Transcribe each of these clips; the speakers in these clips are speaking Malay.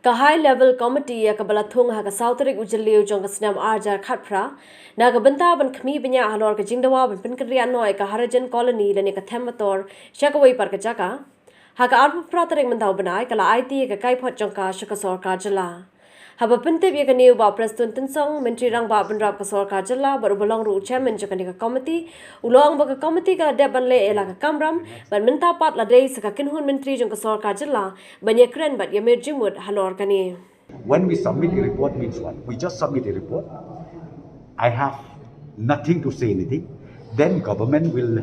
Ka high level committee ya kabala thung ha ka sautrik ujaliu jong ka snam arjar khatpra na ka banta ban khmi banya halor ka jingdawa ban pin kriya noi ka harajan colony le ne ka themator shakawai par ka jaka ha ka arpu pratarek mandau banai kala IT ka kai phot jong ka shaka sarkar jala haba pinte bi ka new ba prastun tinsong mentri rang ba ban rap ka sarkar jala baru balong ru chairman jaka ni ka committee ulong ba ka committee ka de ban le ela ka kamram ban minta pat la dei sa ka kinhun mentri jong ka sarkar jala banya kren bat yamer jimut halor ka ni. When we submit a report means what? We just submit a report. I have nothing to say anything. Then government will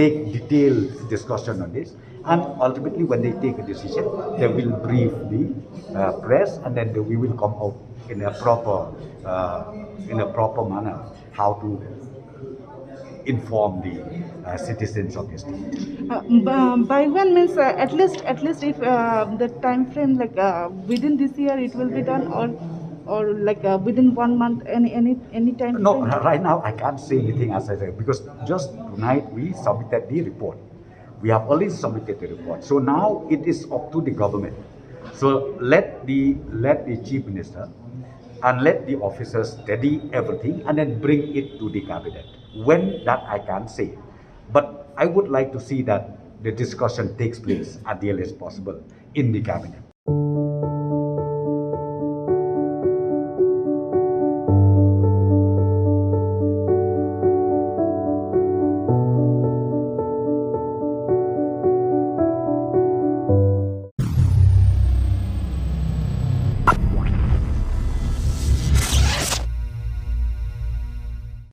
take detailed discussion on this. And ultimately when they take a decision, they will brief the press and then we will come out in a proper manner how to inform the citizens of the state. By when means at least if the time frame like within this year it will be done or like within 1 month any time No, frame? right now I can't say anything as I said because just tonight we submitted the report. We have already submitted the report. So now it is up to the government. So let the chief minister and let the officers study everything and then bring it to the cabinet. When that I can't say. But I would like to see that the discussion takes place at the earliest possible in the cabinet.